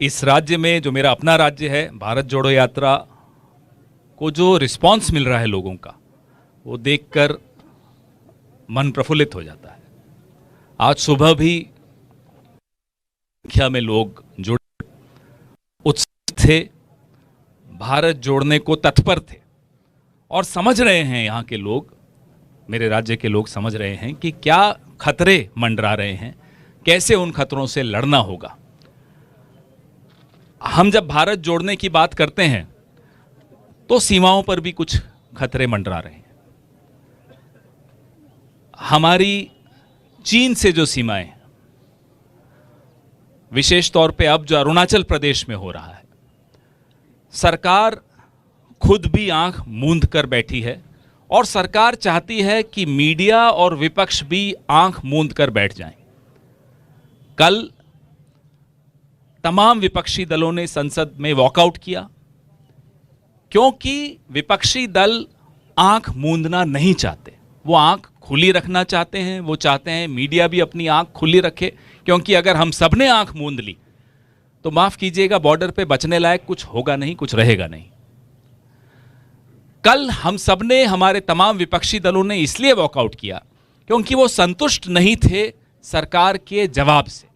इस राज्य में जो मेरा अपना राज्य है, भारत जोड़ो यात्रा को जो रिस्पांस मिल रहा है लोगों का, वो देखकर मन प्रफुल्लित हो जाता है। आज सुबह भी संख्या में लोग जुड़े, उत्साहित थे, भारत जोड़ने को तत्पर थे और समझ रहे हैं, यहाँ के लोग, मेरे राज्य के लोग समझ रहे हैं कि क्या खतरे मंडरा रहे हैं, कैसे उन खतरों से लड़ना होगा। हम जब भारत जोड़ने की बात करते हैं तो सीमाओं पर भी कुछ खतरे मंडरा रहे हैं। हमारी चीन से जो सीमाएं, विशेष तौर पे अब जो अरुणाचल प्रदेश में हो रहा है, सरकार खुद भी आंख मूंद कर बैठी है और सरकार चाहती है कि मीडिया और विपक्ष भी आंख मूंद कर बैठ जाएं। कल तमाम विपक्षी दलों ने संसद में वॉकआउट किया क्योंकि विपक्षी दल आंख मूंदना नहीं चाहते, वो आंख खुली रखना चाहते हैं। वो चाहते हैं मीडिया भी अपनी आंख खुली रखे, क्योंकि अगर हम सब ने आंख मूंद ली तो माफ कीजिएगा, बॉर्डर पे बचने लायक कुछ होगा नहीं, कुछ रहेगा नहीं। कल हम सब ने, हमारे तमाम विपक्षी दलों ने इसलिए वॉकआउट किया क्योंकि वो संतुष्ट नहीं थे सरकार के जवाब से।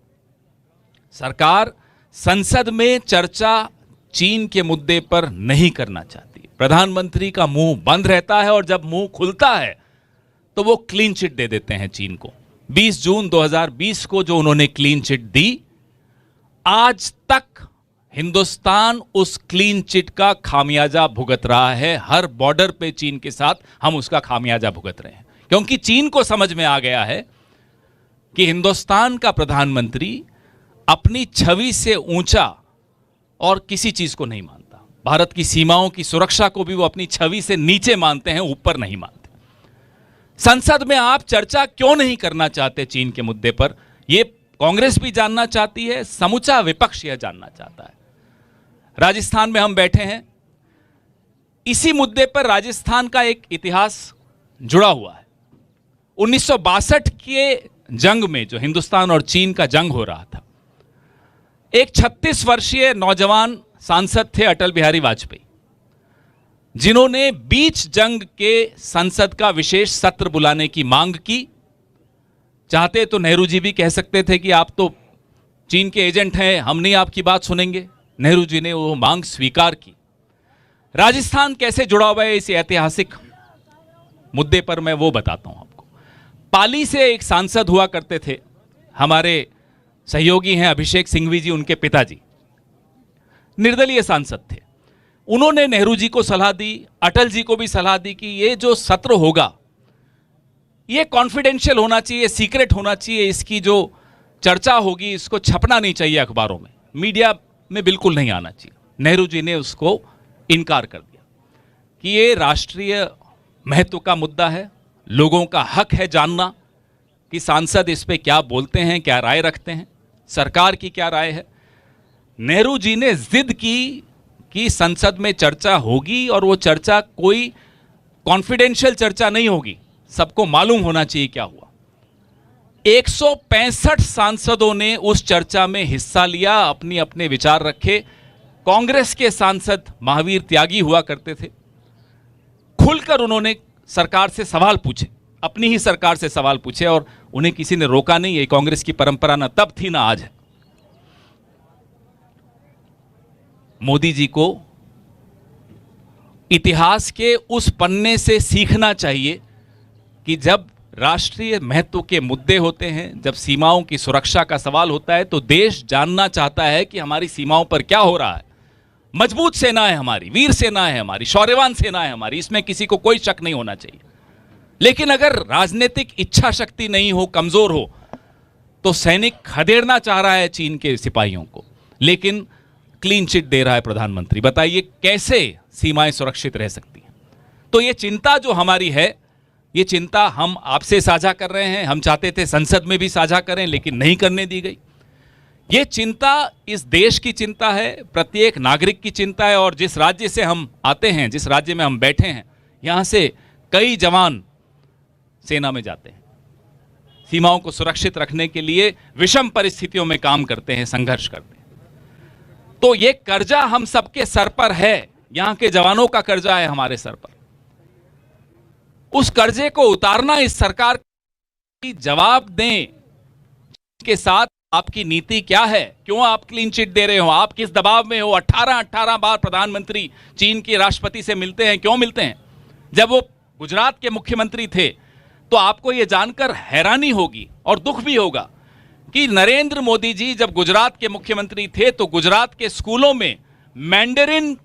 सरकार संसद में चर्चा चीन के मुद्दे पर नहीं करना चाहती। प्रधानमंत्री का मुंह बंद रहता है और जब मुंह खुलता है तो वो क्लीन चिट दे देते हैं चीन को। 20 जून 2020 को जो उन्होंने क्लीन चिट दी, आज तक हिंदुस्तान उस क्लीन चिट का खामियाजा भुगत रहा है। हर बॉर्डर पे चीन के साथ हम उसका खामियाजा भुगत रहे हैं, क्योंकि चीन को समझ में आ गया है कि हिंदुस्तान का प्रधानमंत्री अपनी छवि से ऊंचा और किसी चीज को नहीं मानता। भारत की सीमाओं की सुरक्षा को भी वो अपनी छवि से नीचे मानते हैं, ऊपर नहीं मानते। संसद में आप चर्चा क्यों नहीं करना चाहते चीन के मुद्दे पर? ये कांग्रेस भी जानना चाहती है, समूचा विपक्ष यह जानना चाहता है। राजस्थान में हम बैठे हैं, इसी मुद्दे पर राजस्थान का एक इतिहास जुड़ा हुआ है। 1962 के जंग में, जो हिंदुस्तान और चीन का जंग हो रहा था, एक 36 वर्षीय नौजवान सांसद थे अटल बिहारी वाजपेयी, जिन्होंने बीच जंग के संसद का विशेष सत्र बुलाने की मांग की। चाहते तो नेहरू जी भी कह सकते थे कि आप तो चीन के एजेंट हैं, हम नहीं आपकी बात सुनेंगे। नेहरू जी ने वो मांग स्वीकार की। राजस्थान कैसे जुड़ा हुआ है इस ऐतिहासिक मुद्दे पर, मैं वो बताता हूं आपको। पाली से एक सांसद हुआ करते थे, हमारे सहयोगी हैं अभिषेक सिंघवी जी, उनके पिताजी निर्दलीय सांसद थे। उन्होंने नेहरू जी को सलाह दी, अटल जी को भी सलाह दी कि ये जो सत्र होगा ये कॉन्फिडेंशियल होना चाहिए, सीक्रेट होना चाहिए, इसकी जो चर्चा होगी इसको छपना नहीं चाहिए अखबारों में, मीडिया में बिल्कुल नहीं आना चाहिए। नेहरू जी ने उसको इनकार कर दिया कि ये राष्ट्रीय महत्व का मुद्दा है, लोगों का हक है जानना कि सांसद इस पे क्या बोलते हैं, क्या राय रखते हैं, सरकार की क्या राय है। नेहरू जी ने जिद की कि संसद में चर्चा होगी और वो चर्चा कोई कॉन्फिडेंशियल चर्चा नहीं होगी, सबको मालूम होना चाहिए क्या हुआ। 165 सांसदों ने उस चर्चा में हिस्सा लिया, अपनी अपने विचार रखे। कांग्रेस के सांसद महावीर त्यागी हुआ करते थे, खुलकर उन्होंने सरकार से सवाल पूछे, अपनी ही सरकार से सवाल पूछे और उन्हें किसी ने रोका नहीं। ये कांग्रेस की परंपरा ना तब थी ना आज है। मोदी जी को इतिहास के उस पन्ने से सीखना चाहिए कि जब राष्ट्रीय महत्व के मुद्दे होते हैं, जब सीमाओं की सुरक्षा का सवाल होता है, तो देश जानना चाहता है कि हमारी सीमाओं पर क्या हो रहा है। मजबूत सेना है हमारी, वीर सेना है हमारी, शौर्यवान सेना है हमारी, इसमें किसी को कोई शक नहीं होना चाहिए। लेकिन अगर राजनीतिक इच्छा शक्ति नहीं हो, कमजोर हो, तो सैनिक खदेड़ना चाह रहा है चीन के सिपाहियों को, लेकिन क्लीन चिट दे रहा है प्रधानमंत्री। बताइए कैसे सीमाएं सुरक्षित रह सकती हैं? तो ये चिंता जो हमारी है, ये चिंता हम आपसे साझा कर रहे हैं। हम चाहते थे संसद में भी साझा करें, लेकिन नहीं करने दी गई। ये चिंता इस देश की चिंता है, प्रत्येक नागरिक की चिंता है। और जिस राज्य से हम आते हैं, जिस राज्य में हम बैठे हैं, यहां से कई जवान सेना में जाते हैं, सीमाओं को सुरक्षित रखने के लिए विषम परिस्थितियों में काम करते हैं, संघर्ष करते हैं। तो ये कर्जा हम सबके सर पर है, यहां के जवानों का कर्जा है हमारे सर पर। उस कर्जे को उतारना इस सरकार की जवाब दें के साथ आपकी नीति क्या है, क्यों आप क्लीन चिट दे रहे हो, आप किस दबाव में हो। 18 बार प्रधानमंत्री चीन के राष्ट्रपति से मिलते हैं, क्यों मिलते हैं? जब वो गुजरात के मुख्यमंत्री थे तो आपको यह जानकर हैरानी होगी और दुख भी होगा कि नरेंद्र मोदी जी जब गुजरात के मुख्यमंत्री थे तो गुजरात के स्कूलों में मैंडरिन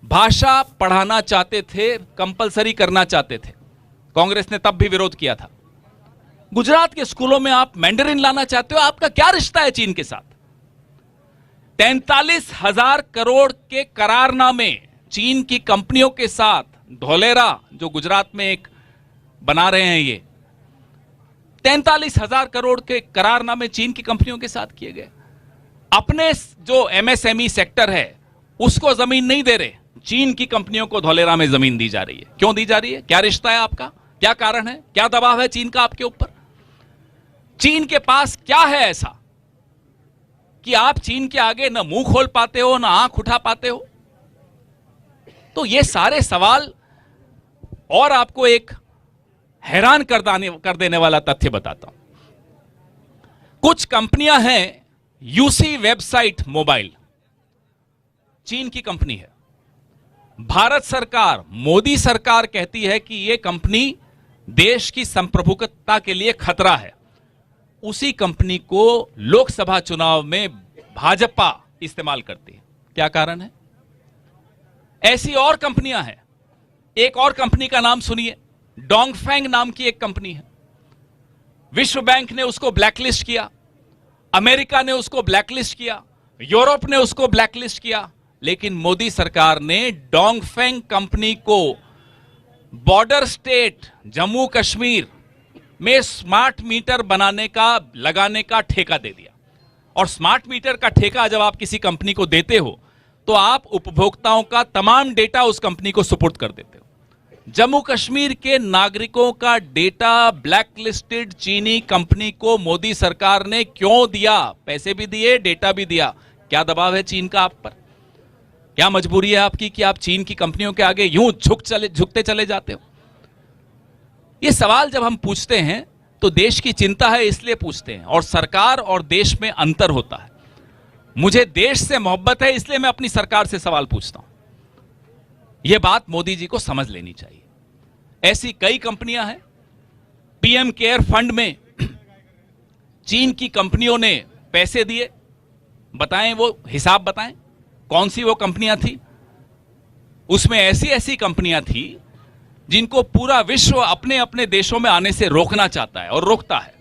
भाषा पढ़ाना चाहते थे, कंपलसरी करना चाहते थे। कांग्रेस ने तब भी विरोध किया था। गुजरात के स्कूलों में आप मैंडरिन लाना चाहते हो, आपका क्या रिश्ता है चीन के साथ? 43,000 करोड़ के करारनामे चीन की कंपनियों के साथ, धोलेरा जो गुजरात में एक बना रहे हैं, ये 43,000 करोड़ के करारनामे चीन की कंपनियों के साथ किए गए। अपने जो एमएसएमई सेक्टर है उसको जमीन नहीं दे रहे, चीन की कंपनियों को धोलेरा में जमीन दी जा रही है। क्यों दी जा रही है? क्या रिश्ता है आपका? क्या कारण है? क्या दबाव है चीन का आपके ऊपर? चीन के पास क्या है ऐसा कि आप चीन के आगे न मुंह खोल पाते हो, न आंख उठा पाते हो? तो ये सारे सवाल, और आपको एक हैरान कर देने वाला तथ्य बताता हूं। कुछ कंपनियां हैं, यूसी वेबसाइट मोबाइल चीन की कंपनी है। भारत सरकार, मोदी सरकार कहती है कि यह कंपनी देश की संप्रभुता के लिए खतरा है। उसी कंपनी को लोकसभा चुनाव में भाजपा इस्तेमाल करती है। क्या कारण है? ऐसी और कंपनियां हैं। एक और कंपनी का नाम सुनिए, डोंगफेंग नाम की एक कंपनी है। विश्व बैंक ने उसको ब्लैकलिस्ट किया, अमेरिका ने उसको ब्लैकलिस्ट किया, यूरोप ने उसको ब्लैकलिस्ट किया, लेकिन मोदी सरकार ने डोंगफेंग कंपनी को बॉर्डर स्टेट जम्मू कश्मीर में स्मार्ट मीटर लगाने का ठेका दे दिया। और स्मार्ट मीटर का ठेका जब आप किसी कंपनी को देते हो तो आप उपभोक्ताओं का तमाम डेटा उस कंपनी को सुपुर्द कर देते हो। जम्मू कश्मीर के नागरिकों का डेटा ब्लैकलिस्टेड चीनी कंपनी को मोदी सरकार ने क्यों दिया? पैसे भी दिए, डेटा भी दिया। क्या दबाव है चीन का आप पर? क्या मजबूरी है आपकी कि आप चीन की कंपनियों के आगे यूं झुकते चले जाते हो? ये सवाल जब हम पूछते हैं तो देश की चिंता है इसलिए पूछते हैं, और सरकार और देश में अंतर होता है। मुझे देश से मोहब्बत है इसलिए मैं अपनी सरकार से सवाल पूछता हूं। यह बात मोदी जी को समझ लेनी चाहिए। ऐसी कई कंपनियां हैं। पीएम केयर फंड में चीन की कंपनियों ने पैसे दिए। बताएं, वो हिसाब बताएं, कौन सी वो कंपनियां थी? उसमें ऐसी ऐसी कंपनियां थी जिनको पूरा विश्व अपने अपने देशों में आने से रोकना चाहता है और रोकता है।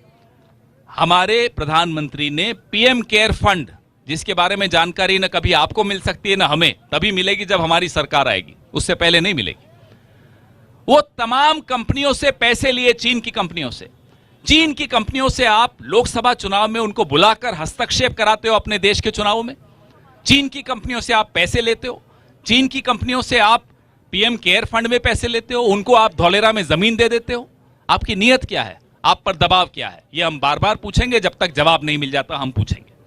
हमारे प्रधानमंत्री ने पीएम केयर फंड, जिसके बारे में जानकारी न कभी आपको मिल सकती है न हमें, तभी मिलेगी जब हमारी सरकार आएगी, उससे पहले नहीं मिलेगी। वो तमाम कंपनियों से पैसे लिए, चीन की कंपनियों से। चीन की कंपनियों से आप लोकसभा चुनाव में उनको बुलाकर हस्तक्षेप कराते हो अपने देश के चुनावों में। चीन की कंपनियों से आप पैसे लेते हो। चीन की कंपनियों से आप पीएम केयर फंड में पैसे लेते हो, उनको आप धौलेरा में जमीन दे देते हो। आपकी नीयत क्या है? आप पर दबाव क्या है? ये हम बार बार पूछेंगे, जब तक जवाब नहीं मिल जाता हम पूछेंगे।